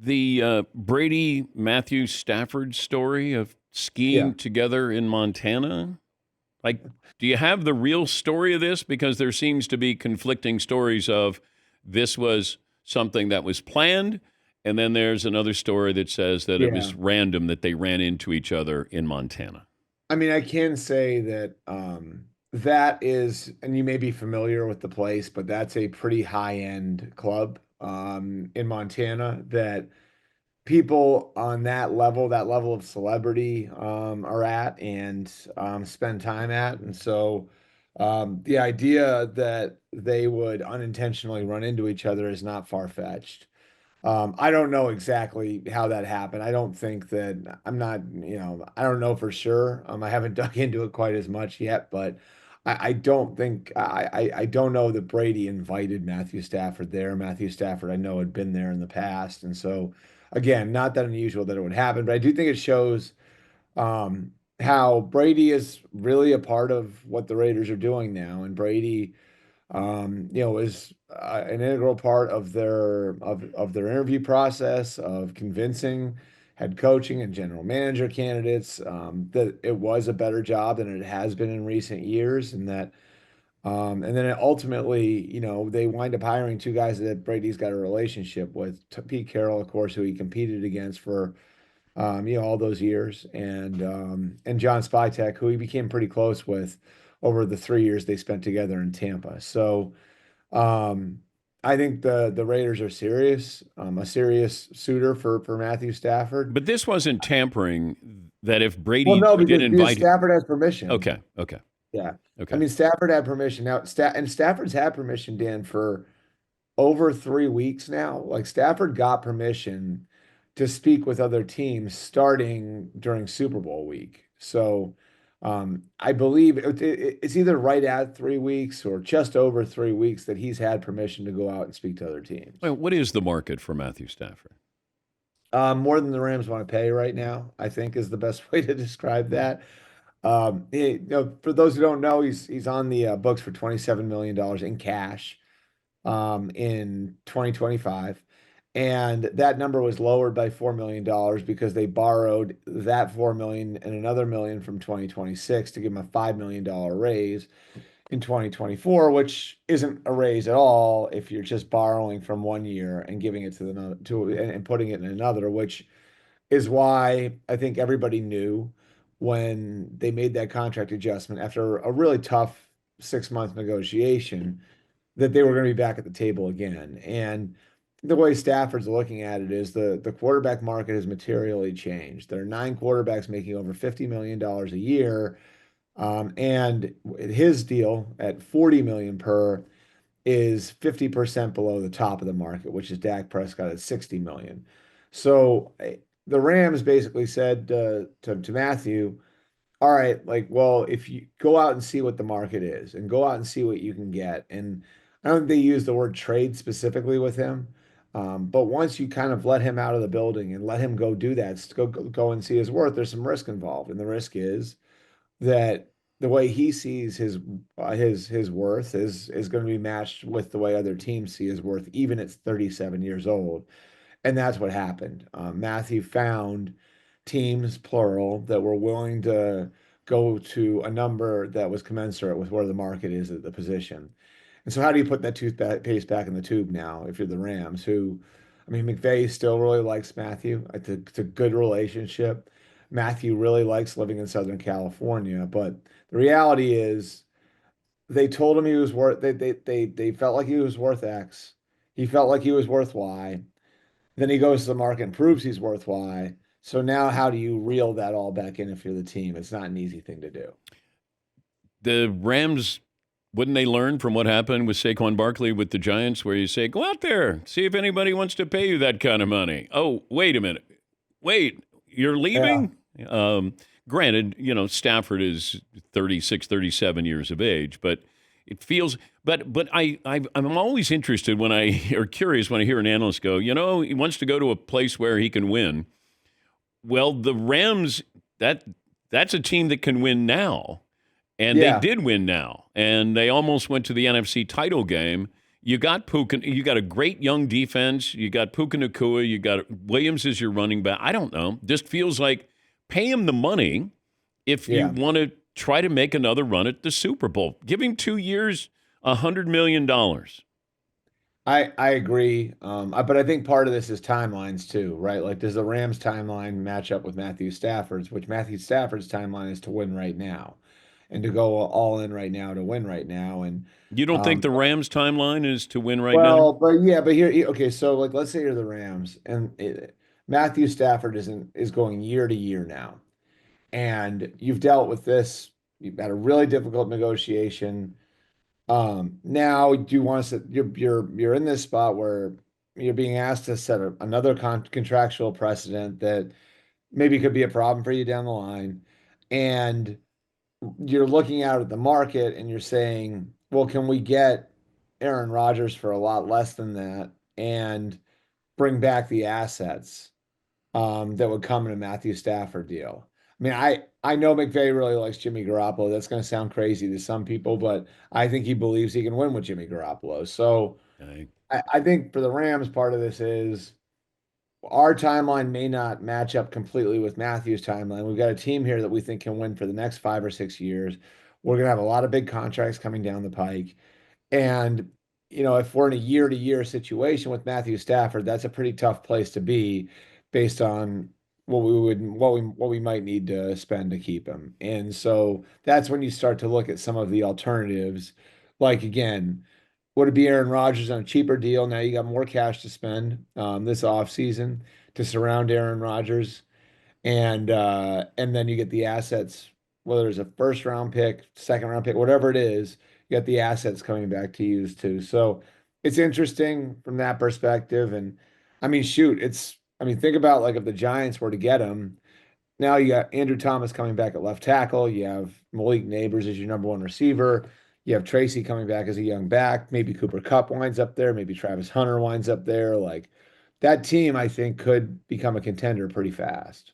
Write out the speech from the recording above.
the Brady Matthew Stafford story of Yeah. skiing together in Montana? Like, do you have the real story of this? Because there seems to be conflicting stories of this was something that was planned, and then there's another story that says that it Yeah. was random that they ran into each other in Montana. I mean, I can say that that is, and you may be familiar with the place, but that's a pretty high-end club in Montana that people on that level of celebrity are at and spend time at. And so the idea that they would unintentionally run into each other is not far-fetched. I don't know exactly how that happened. I don't think that I'm not, I don't know for sure. I haven't dug into it quite as much yet, but I don't think I don't know that Brady invited Matthew Stafford there. Matthew Stafford, I know, had been there in the past, and so again, not that unusual that it would happen, but I do think it shows how Brady is really a part of what the Raiders are doing now, and Brady is an integral part of their interview process of convincing head coaching and general manager candidates that it was a better job than it has been in recent years, and that and then ultimately, they wind up hiring two guys that Brady's got a relationship with, Pete Carroll, of course, who he competed against for all those years, and John Spytek, who he became pretty close with over the 3 years they spent together in Tampa. So um, I think the Raiders are serious, a serious suitor for Matthew Stafford. But this wasn't tampering that if Well, Brady no, did because invite. Stafford has permission. Okay, okay, Yeah, I okay. mean Stafford had permission now. And Stafford's had permission, Dan, for over 3 weeks now. Like Stafford got permission to speak with other teams starting during Super Bowl week. So I believe it's either right at 3 weeks or just over 3 weeks that he's had permission to go out and speak to other teams. Well, what is the market for Matthew Stafford? More than the Rams want to pay right now, I think is the best way to describe that. For those who don't know, he's on the books for $27 million in cash in 2025. And that number was lowered by $4 million because they borrowed that 4 million and another million from 2026 to give him a $5 million raise in 2024, which isn't a raise at all if you're just borrowing from one year and giving it to and putting it in another, which is why I think everybody knew when they made that contract adjustment after a really tough 6 month negotiation that they were going to be back at the table again. And the way Stafford's looking at it is the quarterback market has materially changed. There are 9 quarterbacks making over $50 million a year. And his deal at 40 million per is 50% below the top of the market, which is Dak Prescott at 60 million. So the Rams basically said to Matthew, all right, like, well, if you go out and see what the market is and go out and see what you can get. And I don't think they use the word trade specifically with him. But once you kind of let him out of the building and let him go do that, go and see his worth, there's some risk involved. And the risk is that the way he sees his worth is going to be matched with the way other teams see his worth, even at 37 years old. And that's what happened. Matthew found teams, plural, that were willing to go to a number that was commensurate with where the market is at the position. And so, how do you put that toothpaste back in the tube now if you're the Rams, who, I mean, McVay still really likes Matthew. It's a good relationship. Matthew really likes living in Southern California, but the reality is they told him he was worth they felt like he was worth X. He felt like he was worth Y. Then he goes to the market and proves he's worth Y. So now how do you reel that all back in if you're the team? It's not an easy thing to do. The Rams, wouldn't they learn from what happened with Saquon Barkley with the Giants, where you say, go out there, see if anybody wants to pay you that kind of money? Oh, wait a minute. Wait, you're Yeah. leaving? Granted, Stafford is 36, 37 years of age, but it feels, but I'm always interested when or curious when I hear an analyst go, he wants to go to a place where he can win. Well, the Rams, that's a team that can win now. And they Yeah. did win now. And they almost went to the NFC title game. You got Puka. You got a great young defense. You got Puka Nakua. You got Williams as your running back. I don't know. Just feels like pay him the money if you Yeah. want to try to make another run at the Super Bowl. Give him 2 years, $100 million. I agree. But I think part of this is timelines too, right? Like, does the Rams timeline match up with Matthew Stafford's, which Matthew Stafford's timeline is to win right now and to go all in right now to win right now. And You don't think um, the Rams' timeline is to win right now? well, but yeah, but okay, so like let's say you're the Rams and Matthew Stafford is going year to year now. And you've dealt with this, you've had a really difficult negotiation. Now do you want to set, you're in this spot where you're being asked to set another contractual precedent that maybe could be a problem for you down the line, and you're looking out at the market and you're saying, well, can we get Aaron Rodgers for a lot less than that and bring back the assets that would come in a Matthew Stafford deal? I mean, I know McVay really likes Jimmy Garoppolo. That's going to sound crazy to some people, but I think he believes he can win with Jimmy Garoppolo. So I, I think for the Rams, part of this is our timeline may not match up completely with Matthew's timeline. We've got a team here that we think can win for the next 5 or 6 years. We're going to have a lot of big contracts coming down the pike. And, if we're in a year to year situation with Matthew Stafford, that's a pretty tough place to be based on what we might need to spend to keep him. And so that's when you start to look at some of the alternatives. Like, again, would it be Aaron Rodgers on a cheaper deal? Now you got more cash to spend this offseason to surround Aaron Rodgers, and then you get the assets, whether it's a first round pick, second round pick, whatever it is, you got the assets coming back to use too. So it's interesting from that perspective. And I mean, shoot, think about like if the Giants were to get him, now you got Andrew Thomas coming back at left tackle. You have Malik Neighbors as your number one receiver. You have Tracy coming back as a young back. Maybe Cooper Kupp winds up there. Maybe Travis Hunter winds up there. Like that team, I think, could become a contender pretty fast.